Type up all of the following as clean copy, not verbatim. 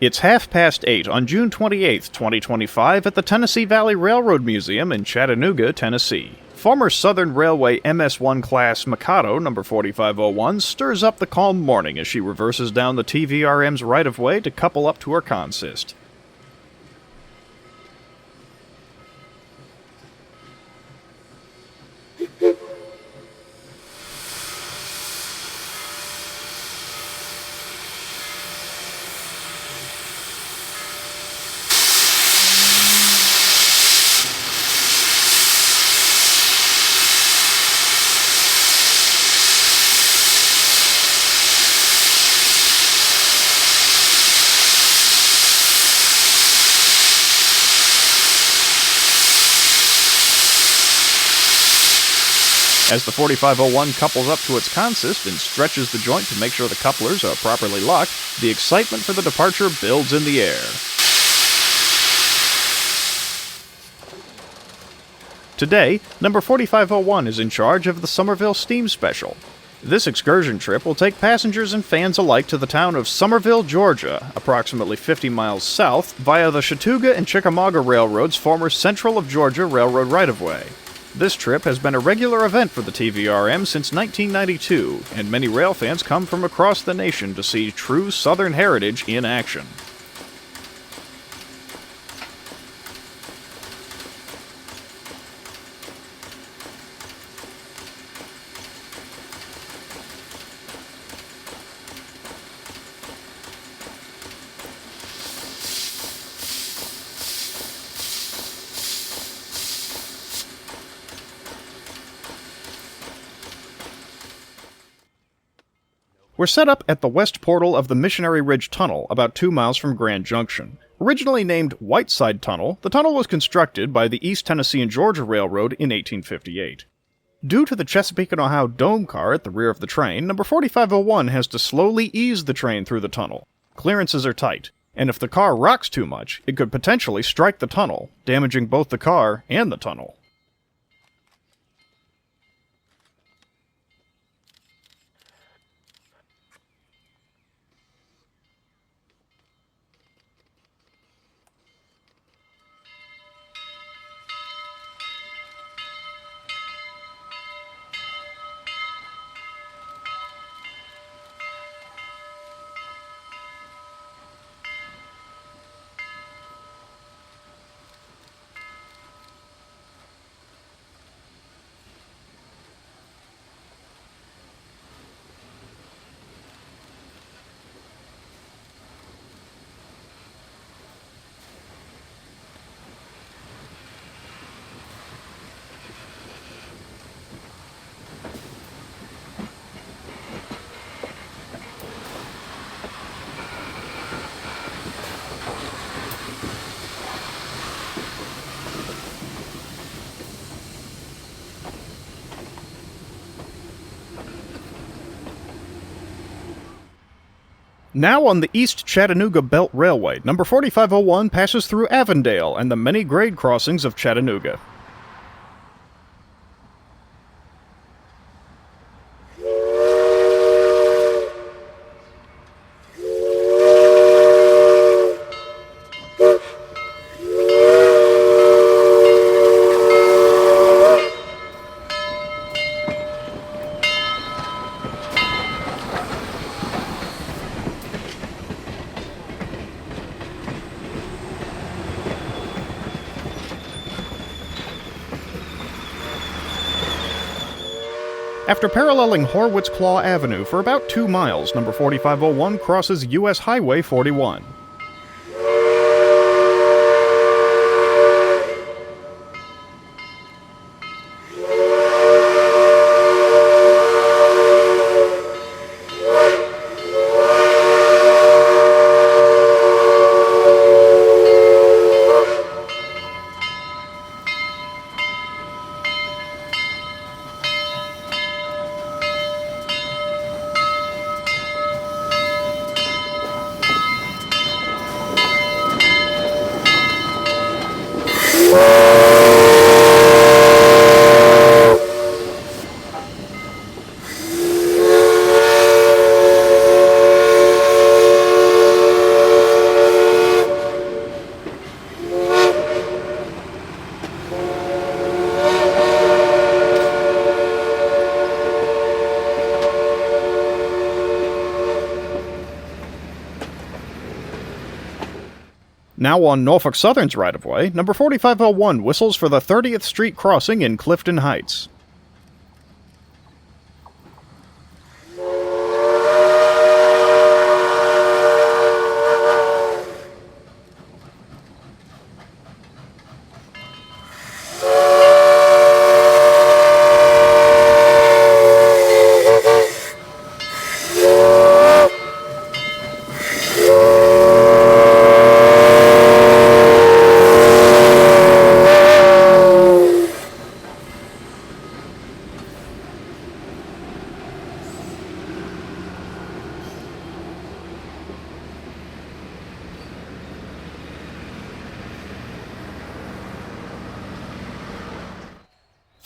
It's 8:30 on June 28, 2025 at the Tennessee Valley Railroad Museum in Chattanooga, Tennessee. Former Southern Railway Ms-1 Class Mikado number 4501 stirs up the calm morning as she reverses down the TVRM's right-of-way to couple up to her consist. As the 4501 couples up to its consist and stretches the joint to make sure the couplers are properly locked, the excitement for the departure builds in the air. Today, number 4501 is in charge of the Summerville Steam Special. This excursion trip will take passengers and fans alike to the town of Summerville, Georgia, approximately 50 miles south, via the Chattooga and Chickamauga Railroad's former Central of Georgia Railroad right-of-way. This trip has been a regular event for the TVRM since 1992, and many rail fans come from across the nation to see true Southern heritage in action. We're set up at the west portal of the Missionary Ridge Tunnel, about 2 miles from Grand Junction. Originally named Whiteside Tunnel, the tunnel was constructed by the East Tennessee and Georgia Railroad in 1858. Due to the Chesapeake and Ohio dome car at the rear of the train, number 4501 has to slowly ease the train through the tunnel. Clearances are tight, and if the car rocks too much, it could potentially strike the tunnel, damaging both the car and the tunnel. Now on the East Chattanooga Belt Railway, number 4501 passes through Avondale and the many grade crossings of Chattanooga. After paralleling Horwitz Claw Avenue for about 2 miles, number 4501 crosses U.S. Highway 41. Now on Norfolk Southern's right-of-way, number 4501 whistles for the 30th Street crossing in Clifton Heights.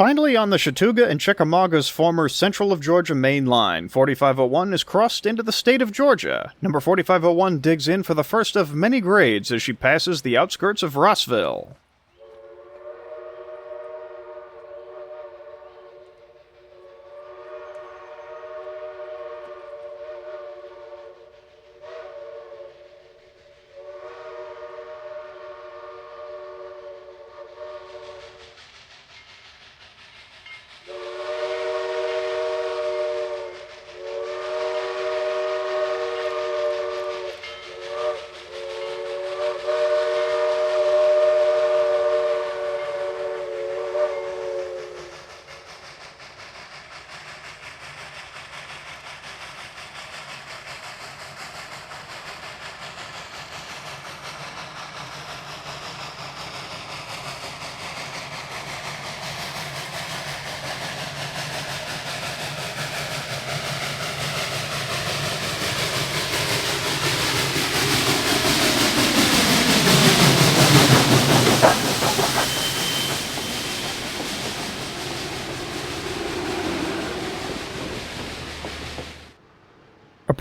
Finally, on the Chattooga and Chickamauga's former Central of Georgia main line, 4501 is crossed into the state of Georgia. Number 4501 digs in for the first of many grades as she passes the outskirts of Rossville.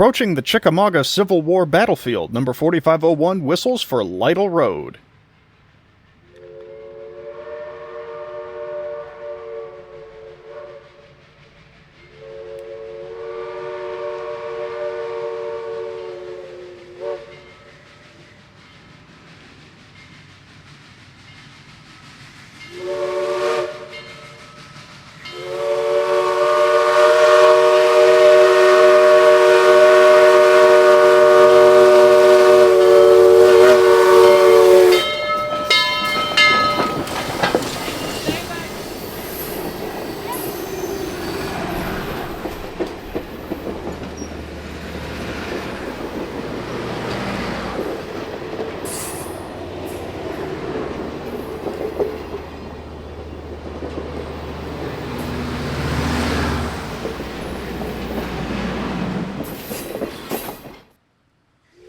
Approaching the Chickamauga Civil War Battlefield, number 4501 whistles for Lytle Road.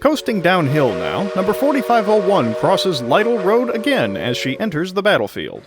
Coasting downhill now, number 4501 crosses Lytle Road again as she enters the battlefield.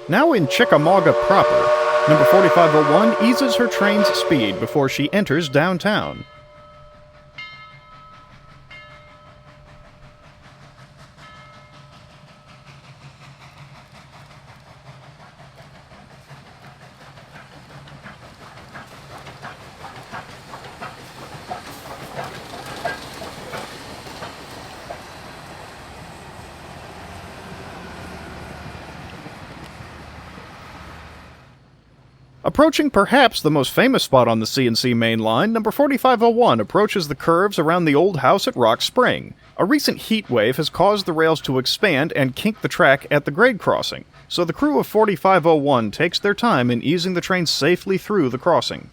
Now in Chickamauga proper, number 4501 eases her train's speed before she enters downtown. Approaching perhaps the most famous spot on the C&C main line, number 4501 approaches the curves around the old house at Rock Spring. A recent heat wave has caused the rails to expand and kink the track at the grade crossing, so the crew of 4501 takes their time in easing the train safely through the crossing.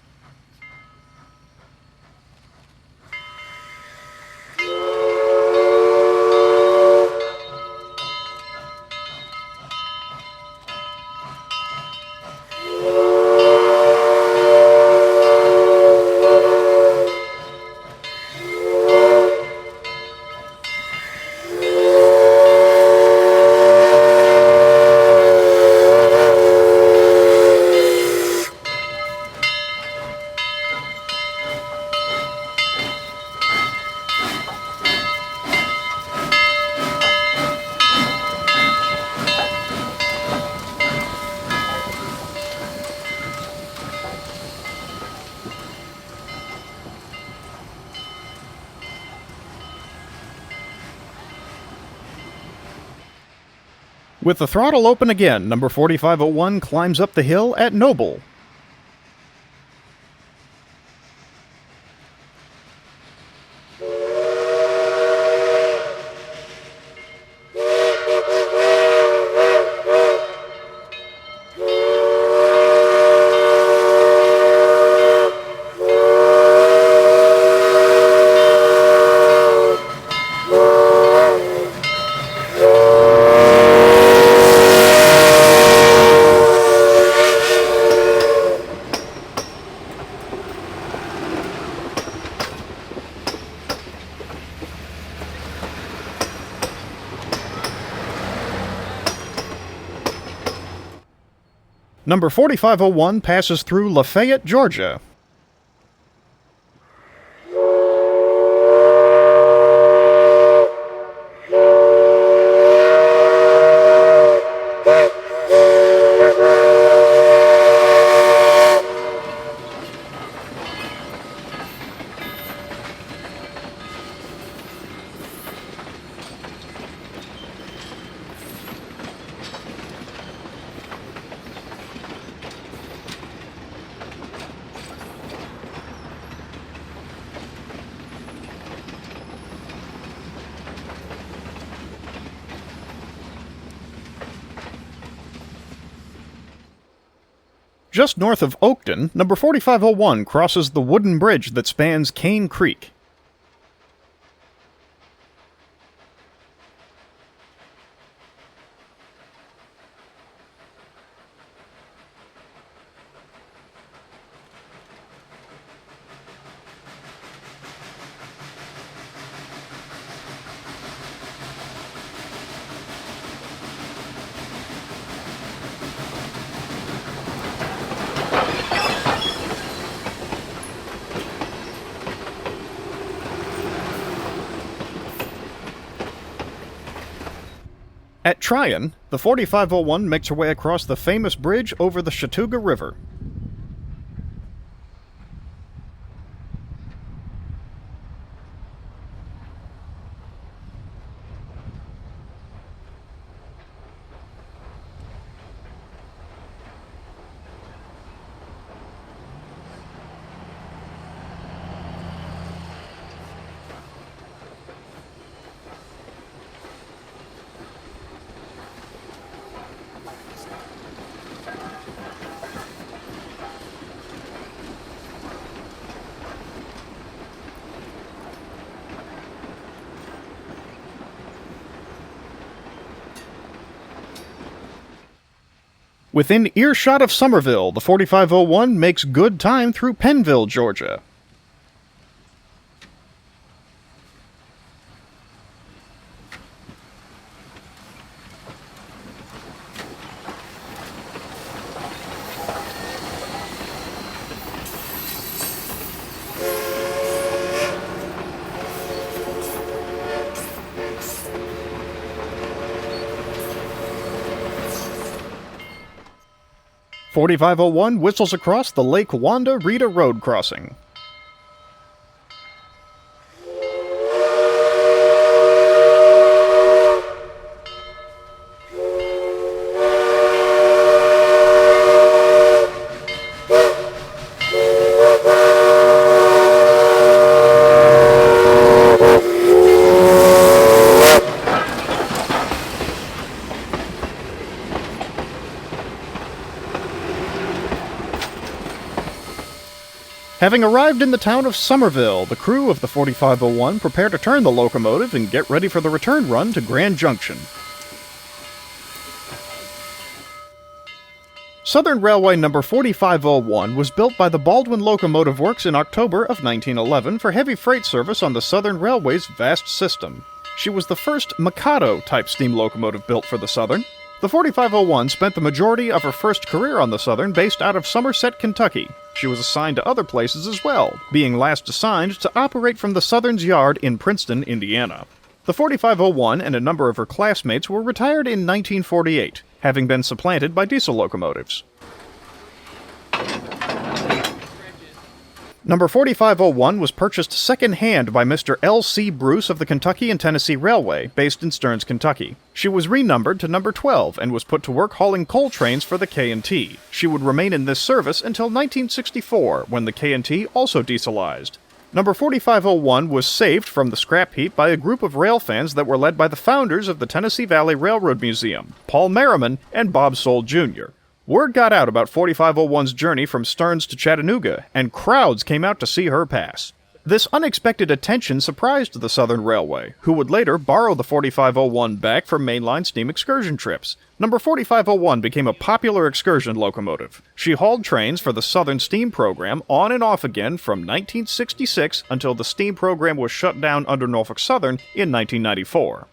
With the throttle open again, number 4501 climbs up the hill at Noble. Number 4501 passes through Lafayette, Georgia. Just north of Oakton, number 4501 crosses the wooden bridge that spans Cane Creek. At Trion, the 4501 makes her way across the famous bridge over the Chattooga River. Within earshot of Summerville, the 4501 makes good time through Pennville, Georgia. .4501 whistles across the Lake Wanda Rieta Road crossing. Having arrived in the town of Summerville, the crew of the 4501 prepare to turn the locomotive and get ready for the return run to Grand Junction. Southern Railway number 4501 was built by the Baldwin Locomotive Works in October of 1911 for heavy freight service on the Southern Railway's vast system. She was the first Mikado-type steam locomotive built for the Southern. The 4501 spent the majority of her first career on the Southern based out of Somerset, Kentucky. She was assigned to other places as well, being last assigned to operate from the Southern's yard in Princeton, Indiana. The 4501 and a number of her classmates were retired in 1948, having been supplanted by diesel locomotives. Number 4501 was purchased second-hand by Mr. L.C. Bruce of the Kentucky and Tennessee Railway, based in Stearns, Kentucky. She was renumbered to number 12 and was put to work hauling coal trains for the K&T. She would remain in this service until 1964, when the K&T also dieselized. Number 4501 was saved from the scrap heap by a group of rail fans that were led by the founders of the Tennessee Valley Railroad Museum, Paul Merriman and Bob Soule Jr. Word got out about 4501's journey from Stearns to Chattanooga, and crowds came out to see her pass. This unexpected attention surprised the Southern Railway, who would later borrow the 4501 back for mainline steam excursion trips. Number 4501 became a popular excursion locomotive. She hauled trains for the Southern Steam Program on and off again from 1966 until the steam program was shut down under Norfolk Southern in 1994.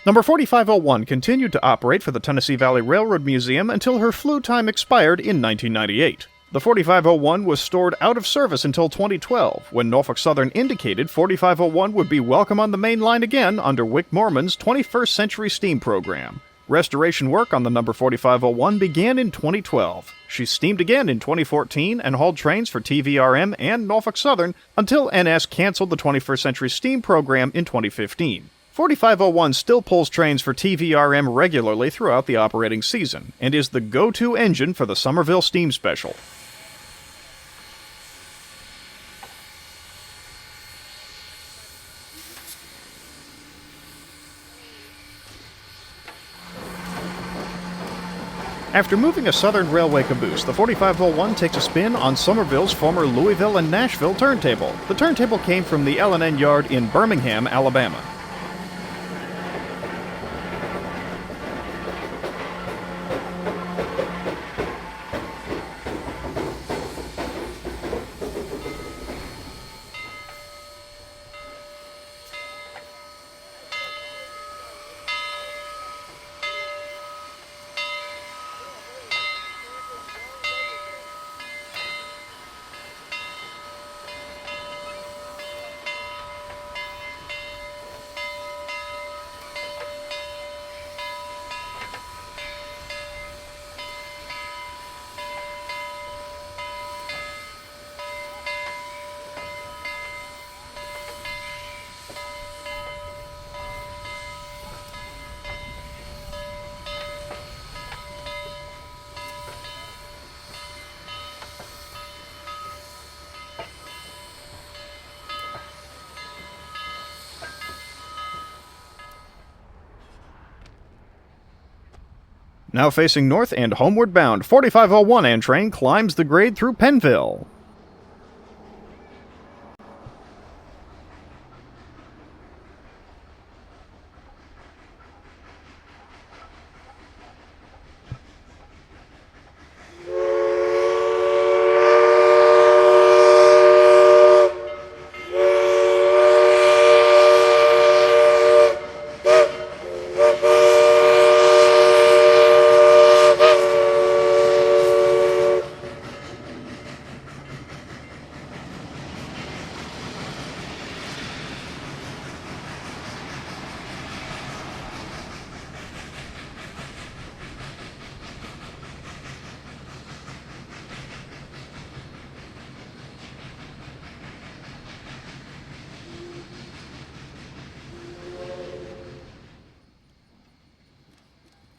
Number 4501 continued to operate for the Tennessee Valley Railroad Museum until her flue time expired in 1998. The 4501 was stored out of service until 2012, when Norfolk Southern indicated 4501 would be welcome on the main line again under Wick Moorman's 21st Century Steam Program. Restoration work on the number 4501 began in 2012. She steamed again in 2014 and hauled trains for TVRM and Norfolk Southern until NS canceled the 21st Century Steam Program in 2015. 4501 still pulls trains for TVRM regularly throughout the operating season, and is the go-to engine for the Summerville Steam Special. After moving a Southern Railway caboose, the 4501 takes a spin on Summerville's former Louisville and Nashville turntable. The turntable came from the L&N yard in Birmingham, Alabama. Now facing north and homeward bound, 4501 N train climbs the grade through Pennville.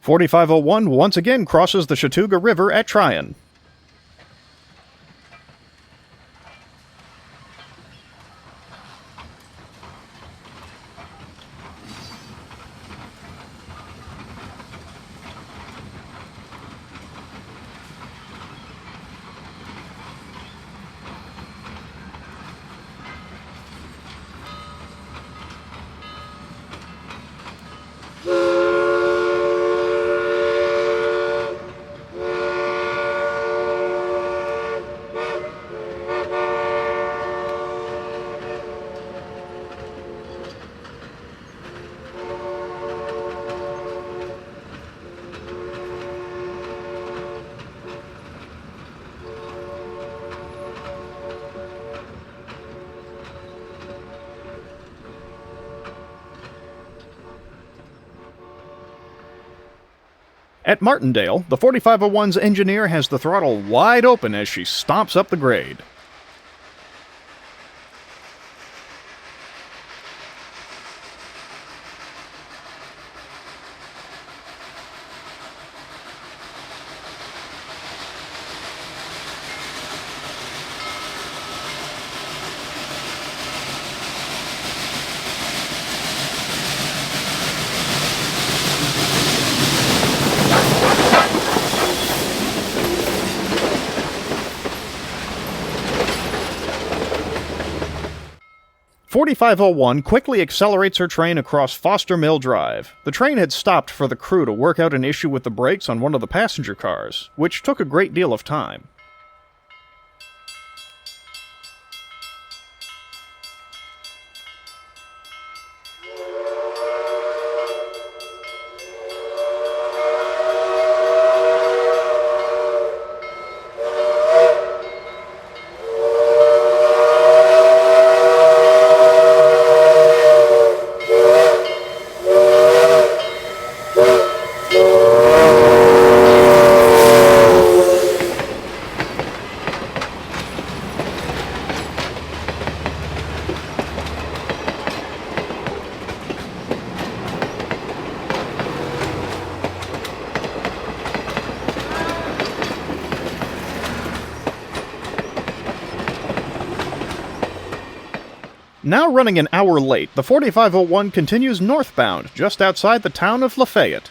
.4501 once again crosses the Chattooga River at Trion. At Martindale, the 4501's engineer has the throttle wide open as she stomps up the grade. 4501 quickly accelerates her train across Foster Mill Drive. The train had stopped for the crew to work out an issue with the brakes on one of the passenger cars, which took a great deal of time. Now running an hour late, the 4501 continues northbound just outside the town of LaFayette.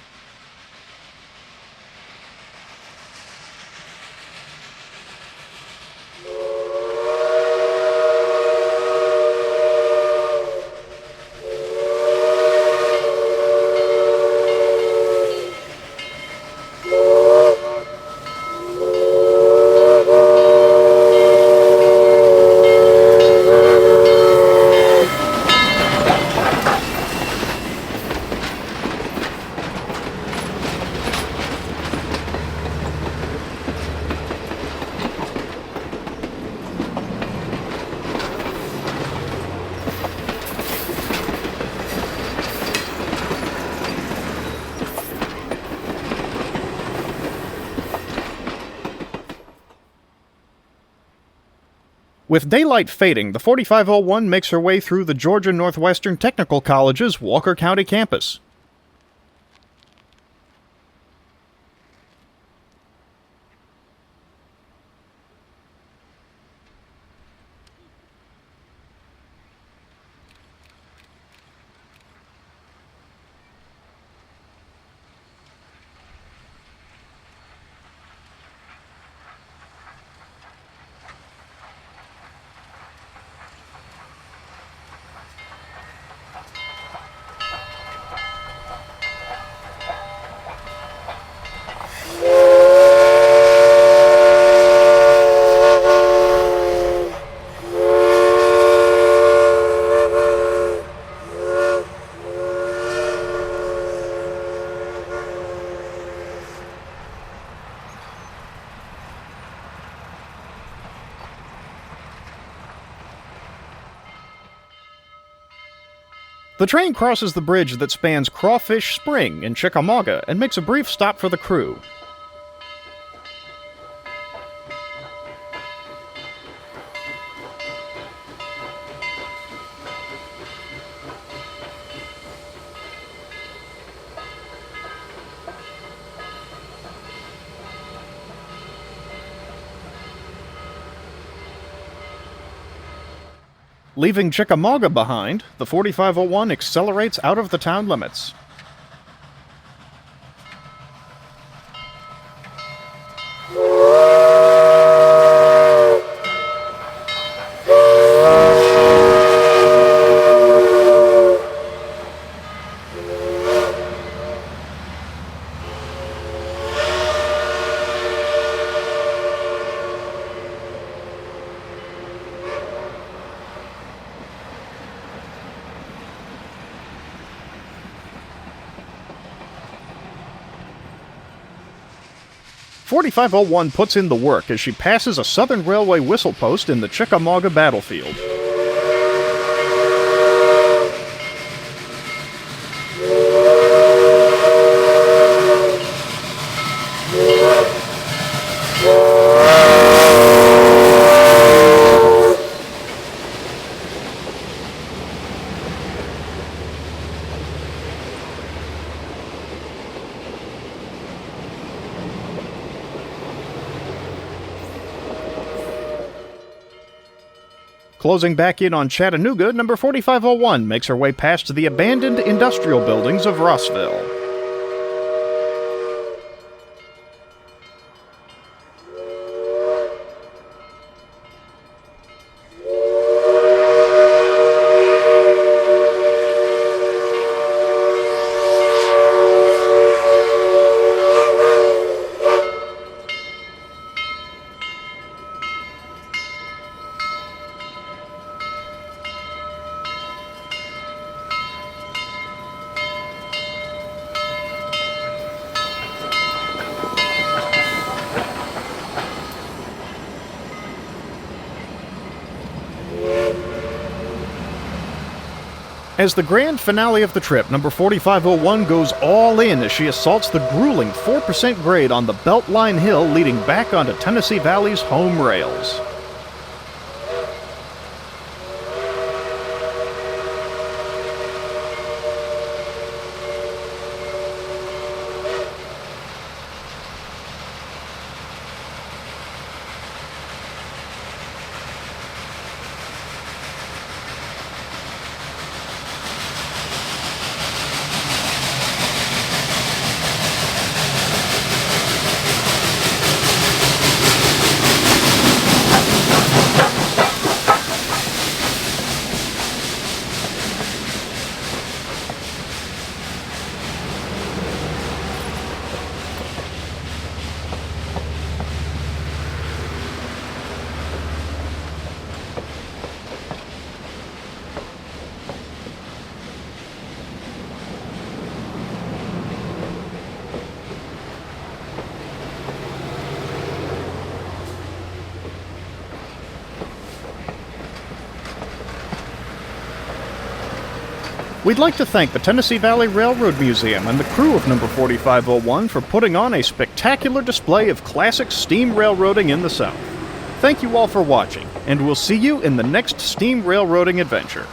With daylight fading, the 4501 makes her way through the Georgia Northwestern Technical College's Walker County campus. The train crosses the bridge that spans Crawfish Spring in Chickamauga and makes a brief stop for the crew. Leaving Chickamauga behind, the 4501 accelerates out of the town limits. "4501 puts in the work as she passes a Southern Railway whistle post in the Chickamauga Battlefield. Closing back in on Chattanooga, number 4501 makes her way past the abandoned industrial buildings of Rossville. As the grand finale of the trip, number 4501 goes all in as she assaults the grueling 4% grade on the Beltline Hill leading back onto Tennessee Valley's home rails. We'd like to thank the Tennessee Valley Railroad Museum and the crew of number 4501 for putting on a spectacular display of classic steam railroading in the South. Thank you all for watching, and we'll see you in the next steam railroading adventure.